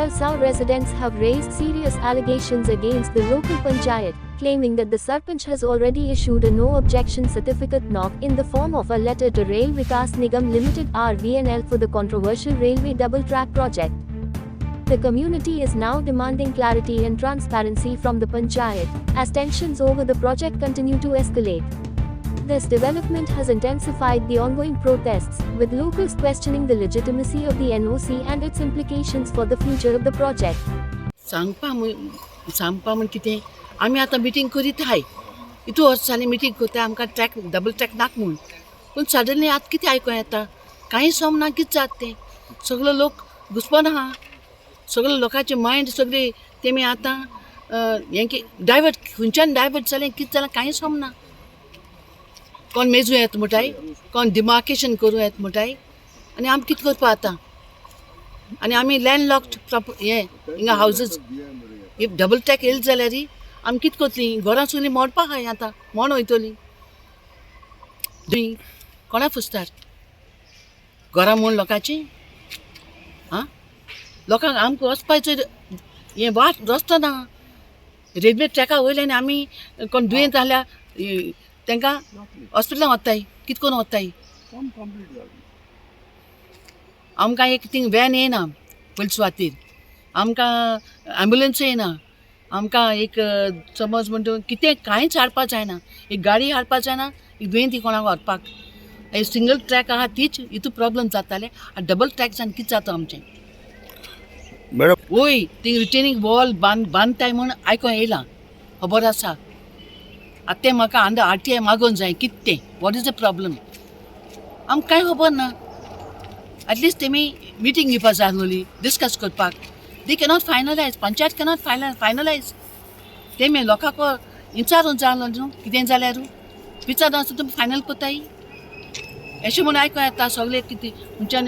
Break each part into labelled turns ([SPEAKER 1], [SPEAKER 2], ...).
[SPEAKER 1] Salwar residents have raised serious allegations against the local panchayat, claiming that the Sarpanch has already issued a no objection certificate knock in the form of a letter to Rail Vikas Nigam Limited (RVNL) for the controversial railway double track project. The community is now demanding clarity and transparency from the panchayat, as tensions over the project continue to escalate. This development has intensified the ongoing protests, with locals questioning the legitimacy of the NOC and its implications for the future of the project.
[SPEAKER 2] सांगपा म्हण कितें आमी आतां meeting करीत आहाय इतू वर्सांनी meeting करता आमकां ट्रॅक डबल ट्रॅक नाक म्हूण पूण सडनली आतां कितें आयकूं येता कांय समना कितें जाता तें सगळे लोक घुस्पन आहा सगळे लोकांचे मायंड सगळे तेमी आतां हें डायवर्ट खंयच्यान डायवर्ट जालें कितें जालां कांय समना कोण मेजूं येता म्हणटाय कोण डिमार्केशन करूं येता म्हणटाय आनी आमी कितें करपा आतां आनी आमी लँडलॉक्ड हें हिंगा हावजीस इफ डबल ट्रॅक येयलें जाल्यार आमी कितें करतलीं घरां सगळीं मोडपा आहाय आतां मोड वयतलीं कोणा फुसतार घरां म्हूण लोकांची आं लोकांक आमकां वचपाचो हें वाट रस्तो ना रेल्वे ट्रॅका वयल्यान आमी कोण दुयेंत जाल्यार तांकां हॉस्पिटलांत वताय कितें करून वताय आमकां एक थिंग वॅन येयना पयलीं सुवातेर आमकां एम्बुलन्स येयना आमकां एक समज म्हणटा कितें कांयच हाडपा जायना एक गाडी हाडपा जायना एक दुयेंती कोणाक व्हरपाक हे सिंगल ट्रॅक आहा तीच हितू प्रॉब्लम जाताले आनी डबल ट्रॅक जावन कितें जाता आमचें
[SPEAKER 3] मॅडम
[SPEAKER 2] वय ती रिटेनिंग वॉल बांदताय म्हूण आयकों येयलां खबर आसा आतां तें म्हाका अंडर RTI मागोवन जाय कितें तें वॉट इज द प्रॉब्लम आमकां कांय खबर ना एटलिस्ट तेमी मिटींग घेवपा जाय आसलोली डिस्कस करपाक दे cannot finalise panchayat cannot finalise तेमी लोकांक विचारूंक जाय आसलो न्हू कितें जाल्यार विचारून आसता तुमी फायनल कोत्ताय अशें म्हूण आयकों येता सगळे कितें खंयच्यान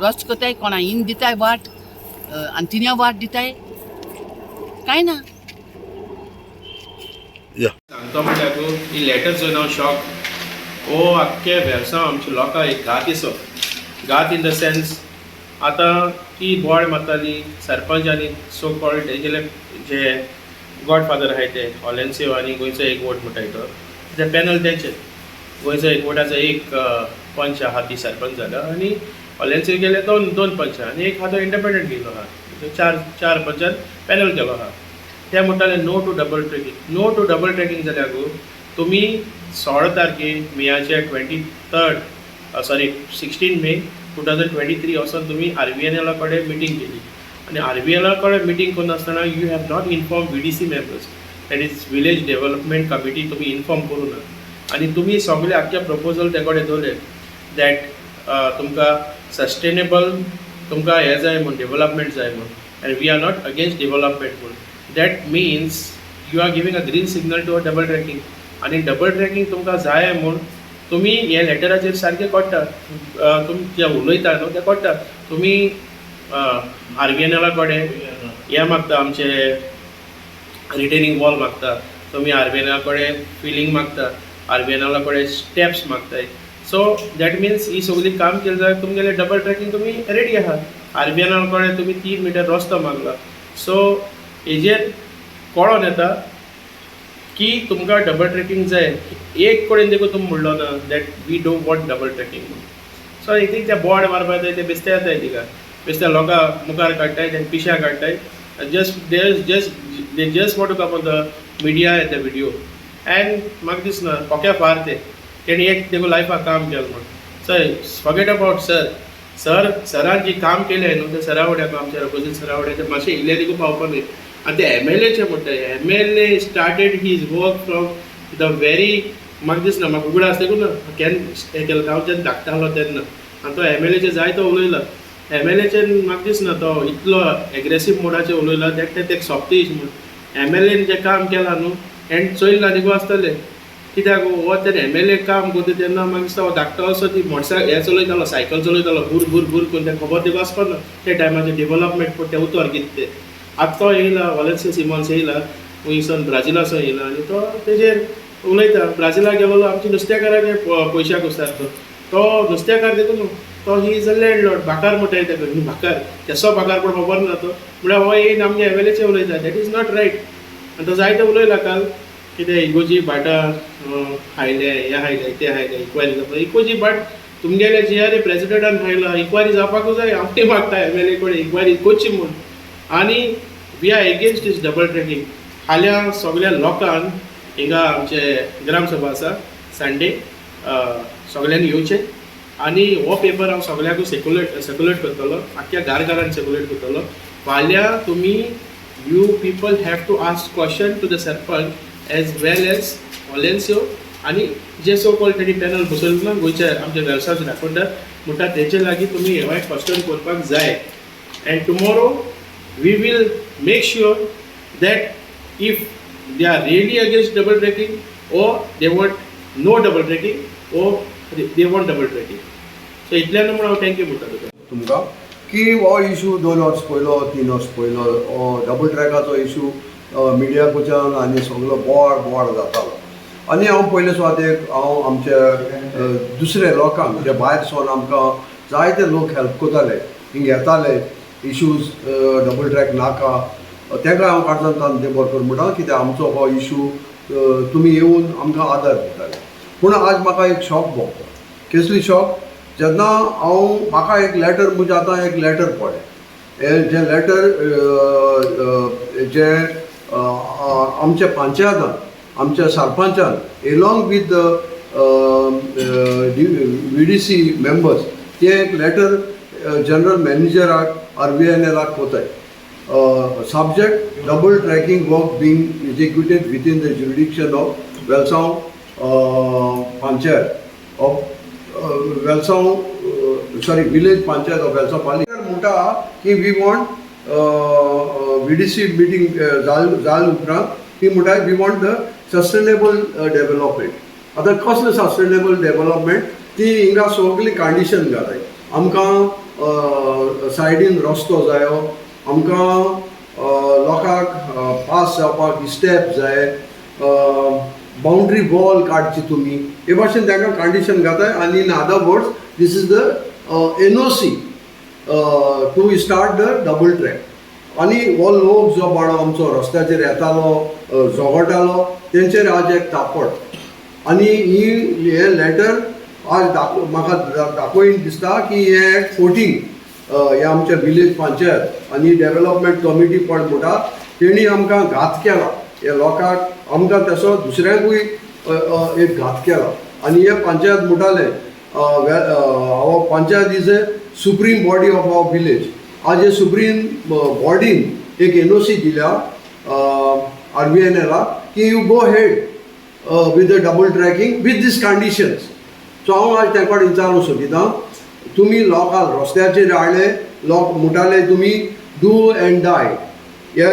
[SPEAKER 2] रस्तो कोत्ताय कोणा इन दिताय वाट आनी तिन्या वाट दिताय कांय ना
[SPEAKER 4] सांगतो म्हटल्यार ही लेटर जोवन हांव शॉक ओ आख्खे वेवसाय आमच्या लोकांक एक घात इसो घात इन द सेन्स आतां ती बोवाळ मारताली सरपंच आनी सो कॉल्ड तेगेले जे गॉडफादर आहाय ते ऑलेन्सियो आनी गोंयचो एक वोट म्हणटाय तो ते पॅनल तेंचे गोंयचो एक वोटाचो एक पंच आहा ती सरपंच जाला आनी ऑलेन्सियो गेले दोन पंच आनी एक आहा तो इंडिपेंडंट गेलो आहा चार पंचान पॅनल केलो आहा ते म्हणटाले नो टू डबल ट्रॅकिंग जाल्यार तुमी 16 तारखेक मेयाचे 16 मे 2023 वचून तुमी RVNL कडेन मिटींग केली आनी RVNL कडेन मिटींग करून आसतना you have not inform VDC members that is village development committee तुमी इन्फॉर्म करूं ना आनी तुमी सगळे आख्खे प्रपोजल ते कडेन दवरले दॅट तुमकां सस्टेनेबल तुमकां हें जाय म्हूण डेव्हलपमेंट जाय म्हूण and we are not against development म्हूण that means you are giving a green signal to a double tracking आनी डबल ट्रॅकिंग तुमकां जाय म्हूण तुमी हे लेटराचेर सारकें कोट्टा तुमी जे उलयता न्हू तें कोट्टा तुमी RVNL कडेन हें मागता आमचे रिटेनिंग वॉल मागता तुमी RVNL कडेन फिलींग मागता RVNL कडेन स्टेप्स मागताय सो दॅट मिन्स ही सगळीं काम केलें जाल्यार तुमगेलें डबल ट्रॅकिंग तुमी रेडी आहा RVNL कडेन तुमी 3 मिटर रस्तो मागला सो हेजेर कळोन येता की तुमकां डबल ट्रॅकिंग जाय एक कडेन देखून तुमी म्हणलो ना that we don't want double tracking so एक ते बोवाड मारपा जाय ते बेस्ते येताय तिका बेस्त्या लोकां मुखार काडटाय ते पिश्या काडटाय they just want to come on the media at the video and म्हाका दिसना पोक्या फार तेणी एक देखून लायफाक काम केलें म्हण सो फॉरगेट अबाउट सरान जी काम केलें न्हू ते सरा फुड्याक आमच्या ऑपोजीट सरा फुड्याक ते मातशें इल्ले देखून पावपा न्ही आनी ते MLAचे म्हणटा MLA started his work from the very म्हाका दिसना म्हाका उगडा आसता देखून केन्ना हें केलें हांव जेन्ना धाकटो आसलो तेन्ना आनी तो MLAचे जायतो उलयला MLAचे म्हाका दिसना तो इतलो एग्रेसीव मोडाचेर उलयला दॅट ते सोंपतीश म्हूण MLAन जें काम केलां न्हू एंड चोयला देखून आसतलें कित्याक हो तर MLA काम करता तेन्ना म्हाका दिसता हो धाकटो असो ती मोटरसायकल हें चलयतालो सायकल चलयतालो भूर करून तें खबर देखून आसपाना ते टायमाचेर डेव्हलपमेंट पूण तें उतर कितें तें आतां तो येयला ऑलेन्सियो सिमॉन्स येयला खंयसून ब्राजीलासून येयला आनी तो तेजेर उलयता ब्राजीलाक गेलो आमच्या नुस्तेकाराक पयशाक उसारतो तो नुस्तेकार देखून तो ही इज अ लँडलॉर्ड भाकार म्हणटाय तेका न्ही भाकार केसो भाकार पण खबर ना तो म्हळ्यार हो येवन आमगे एवेलेचे उलयता दॅट इज नॉट रायट आनी तो जायते उलयला काल कितें इगोजी भाटां हायले हे हायले ते हायले इक्वायरी जावपा इगोजी भाट तुमगेले GRA प्रेसिडेंटान हायला इक्वायरी जावपाकूच जाय हांव मागता एमएलए कडेन इक्वायरी करची म्हूण आनी we are against this double tracking हाल्या सगळ्या लोकांक हिंगा आमचे ग्रामसभा आसा संडे सगळ्यांनी येवचें आनी हो पेपर हांव सगळ्यांकूच सर्क्युलेट करतलो आख्ख्या घरान सर्क्युलेट करतलो फाल्यां तुमी you people have to ask question to the sarpanch as well as Valencio आनी जे सो कॉल्ड तेणी पॅनल बसयलो ना गोंयचे आमचे वेलसांवचे दाखोवतात म्हणटा तेचे लागीं तुमी हे क्वेश्चन करपाक जाय and tomorrow we will make sure that if they are really against double tracking or they want no double tracking or they want double tracking. So इतल्यान म्हणून हांव थँक्यू म्हणटा
[SPEAKER 5] तुमकां की हो इशू 2 वर्स पयलो 3 वर्स पयलो हो डबल ट्रॅकाचो इशू मिडियाकडच्यान आनी सगळो बोवाळ जातालो आनी हांव पयले सुवातेक हांव आमचे दुसरे लोकांक जे भायर सावन आमकां जायते लोक हेल्प करताले हिंग येताले इशूज डबल ट्रॅक नाका तेका हांव काडटान ते बरोबर म्हणटा कित्याक आमचो हो इशू तुमी येवन आमकां आदार दिताले पूण आज म्हाका एक शॉक भोगता कसली शॉक जेन्ना म्हाका एक लॅटर म्हणजे आतां एक लॅटर पळय जे लॅटर जे आमच्या पंचायतान आमच्या सरपंचान एलॉंग विथ VDC मेंबर्स ते एक लॅटर जनरल मॅनेजराक RVNLाक कोताय subject double tracking work being executed within the jurisdiction of Welsaund Panchayat of Welsaund village Panchayat of Welsaund Palika म्हणटा की we want VDC meeting जाल उपरांत ती म्हणटा we want the sustainable development आतां कसलें sustainable development ती हिंगा सगळी कंडिशन घाताय आमकां सायडीन रस्तो जायो आमकां लोकांक पास जावपाक स्टेप जाय बाउंड्री वॉल काडची तुमी हे भाशेन तांकां कंडिशन घाताय आनी in other words this is the NOC to start the double track आनी हो लोक जो बाळो आमचो रस्त्याचेर येतालो झगडटालो तेंचेर आज एक तापट आनी हे लॅटर आज म्हाका दाखोवन दिसता की हे एक फोटींग हे आमच्या विलेज पंचायत आनी डेव्हलपमेंट कमिटी पण म्हणटा तेणी आमकां घात केला हे लोकांक आमकां तसो दुसऱ्यांकूय एक घात केला आनी हे पंचायत म्हणटाले our panchayat is a supreme body of our village आज हे सुप्रीम बॉडीन एक NOC दिल्या RVNLाक की you go head with the double tracking with this conditions so हांव आज तेंका विचारूंक सोदिता तुमी लोकांक रस्त्याचेर हाडले लोक म्हणटाले तुमी डू एंड डाय हे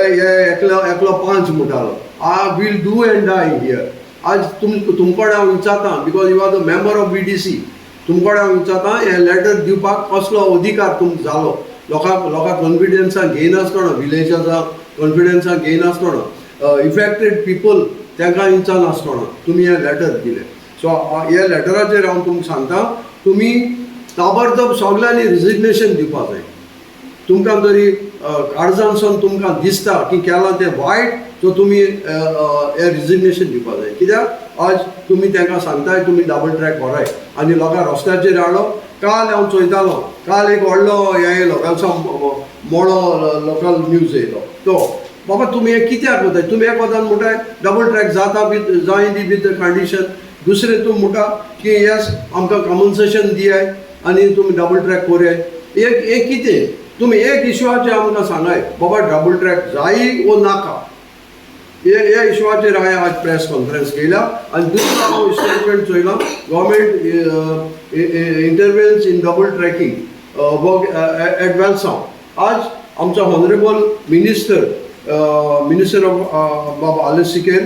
[SPEAKER 5] एकलो पंच म्हणटालो I will do and die here आज तुमकडे हांव विचारता because you are the member of VDC तुमकडे हांव विचारता हे लॅटर दिवपाक कसलो अधिकार तुमकां जालो लोकांक कॉन्फिडन्सान घेयनासतना विलेजाचा कॉन्फिडन्सान घेयनासतना इफेक्टेड पीपल तांकां विचारनासतना तुमी हे लॅटर दिले सो हे लॅटराचेर हांव तुमकां सांगता तुमी ताबडतोब सगळ्यांनी रिजिग्नेशन दिवपाक जाय तुमकां तरी काळजानसून तुमकां दिसता की केलां तें वायट सो तुमी हे रिजिग्नेशन दिवपाक जाय कित्याक आज तुमी तांकां सांगताय तुमी डबल ट्रॅक व्हराय आनी लोकांक रस्त्याचेर हाडलो काल हांव चोयतालो काल एक व्हडलो हे येयलो वेलसांव मोडो लोकल न्यूज येयलो तो बाबा तुमी हे कित्याक कोताय तुमी एक वतान म्हणटाय डबल ट्रॅक जाता विथ जाय दी विथ द कंडिशन दुसरें तूं म्हणटा की येस आमकां कॉम्पन्सेशन दियाय आनी तुमी डबल ट्रॅक कोराय एक कितें तुमी एक इशूआचेर आमकां सांगाय बाबा डबल ट्रॅक जायी वो नाका हे इशूआचेर हांवें आज प्रेस कॉन्फरन्स केल्या आनी दुसरो हांव स्टेटमेंट चोयलां government intervenes in double tracking work at Velsao आज आमचो हॉनरेबल मिनिस्टर ऑफ बाबा आलेस सिकेर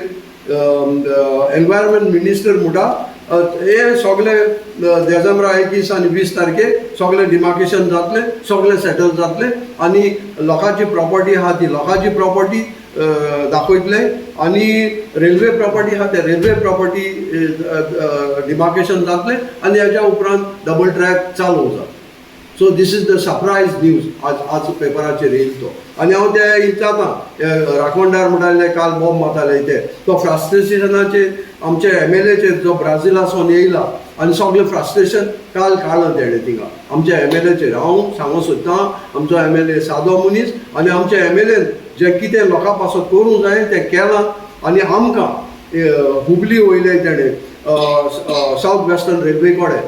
[SPEAKER 5] एनवायरमेंट मिनिस्टर म्हणटा हे सगळे डिसेंबर 21 आनी 20 तारखेक सगळे डिमार्केशन जातले सगळे सेटल जातले आनी लोकांची प्रॉपर्टी आहा ती लोकांची प्रॉपर्टी दाखयतले आनी रेल्वे प्रॉपर्टी आहा ते रेल्वे प्रॉपर्टी डिमार्केशन जातले आनी हेच्या उपरांत डबल ट्रॅक चालू जाता so this is the surprise news आज पेपराचेर येईल तो. आनी हांव ते विचारता राखणदार म्हणटाले काल बॉम्ब मारताले ते तो फ्रस्ट्रेशनाचे आमचे MLA जो ब्राझिलासून येयला आनी सगळें फ्रस्ट्रेशन काल काडलां तेणें थिंगा आमच्या MLAचेर. हांव सांगूंक सोदतां आमचो MLA सादो मनीस आनी आमच्या MLAन जें कितें लोकां पासत करूंक जाय तें केलां. आनी आमकां हुबली वयले तेणें सावथ वेस्टर्न रेल्वे कडेन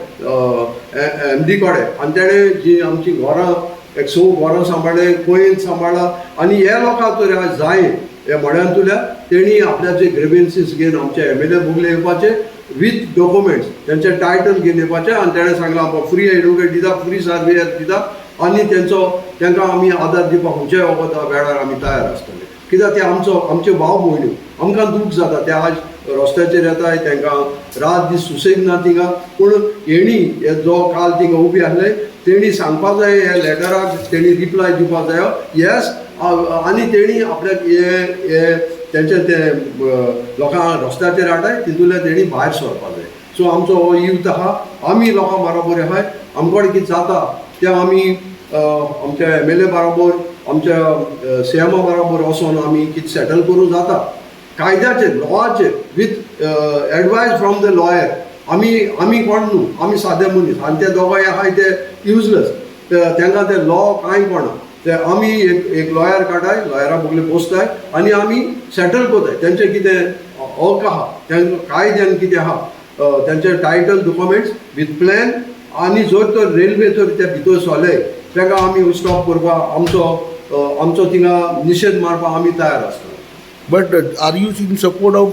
[SPEAKER 5] MD कडेन आनी तेणें जी आमची घरां एक 6 घरां सांबाळ्ळे कोयन सांबाळ्ळा. आनी हे लोकां तर आज जाय हे मड्यांतुल्या तेणी आपल्याचे ग्रेवेन्सीस घेवन आमचे MLA भोगले येवपाचे विथ डॉक्युमेंट्स तेंचे टायटल घेवन येवपाचे. आनी तेणें सांगलां आमकां फ्री एडवोकेट दिता फ्री सर्वेयर दिता आनी तांकां आमी आदार दिवपाक खंयच्याय वखदा वेळार आमी तयार आसतले. कित्याक ते आमचे भाव भयण्यो आमकां दूख जाता ते आज रस्त्याचेर येताय तांकां रात दीस सुसेग ना थिंगा. पूण हेणी जो काल थिंगा उबी आसले तेणी सांगपाक जाय हे लेटराक तेणी रिप्लाय दिवपाक जायो येस. आनी तेणी आपल्याक हे तेंचे ते लोकां रस्त्याचेर हाडटाय तितूंतले तेणी भायर सरपाक जाय. सो आमचो हो यूथ आहा आमी लोकां बरोबर आहाय आमचे कडेन कितें जाता तें आमी आमच्या MLA बरोबर आमच्या CM बरोबर वचोन आमी कितें सेटल करूं जाता कायद्याचेर लॉचेर with advice from the lawyer. आमी कोण न्हू आमी सादे मनीस आनी ते दोगांय आहाय ते युजलेस तांकां ते लॉ कांय कोणा ते आमी एक लॉयर काडाय लॉयरा भोगले पोसताय आनी आमी सेटल कोताय तेंचे कितें हक आहा तांकां कायद्यान कितें आहा तेंचे टायटल डॉक्युमेंट्स विथ प्लॅन. आनी जर तर रेल्वे जर ते भितर सोले तांकां आमी स्टॉप करपाक आमचो थिंगा निशेध मारपाक आमी तयार आसता.
[SPEAKER 3] But are you in support of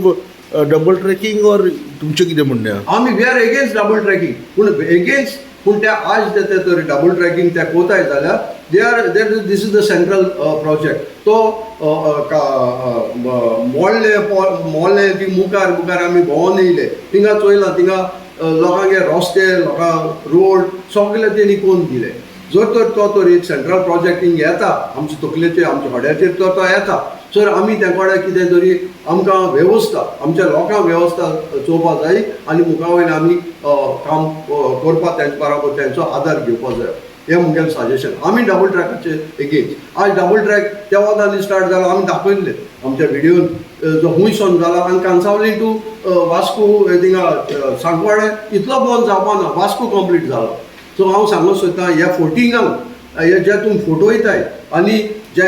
[SPEAKER 3] double tracking और तुमचें कितें म्हणणें आहा?
[SPEAKER 5] आमी we are against double tracking पूण ते आज ते तर डबल ट्रॅकिंग ते कोताय जाल्यार this is the central project. तो मोडले ती मुखार आमी भोंवून येयले थिंगा चोयलां थिंगा लोकांगे रस्ते लोकां रोड सगळे तेणी कोन्न दिले. जर तर एक सेंट्रल प्रोजेक्ट हिंग येता आमच्या तकलेचेर आमच्या हड्याचेर तो येता सर आमी त्या कडेन कितें तरी आमकां वेवस्था आमच्या लोकांक वेवस्था चोवपाक जाय आनी मुखा वयल्यान आमी काम करपाक तेंचे बरोबर तेंचो आदार घेवपाक जाय. हें मुगेलें सजेशन. आमी डबल ट्रॅकाचे एगेन्स्ट. आज डबल ट्रॅक त्या वदांनी स्टार्ट जाला आमी दाखयल्ले आमच्या व्हिडियोन जो हुंयसून जाला आनी कांसावली टू वास्को थिंगा सांकवाडे इतलो बंद जावपा ना वास्को कंप्लीट जालो. सो हांव सांगूंक सोदतां ह्या फोटिंगांक हे जे तुमी फोटो वयताय आनी जे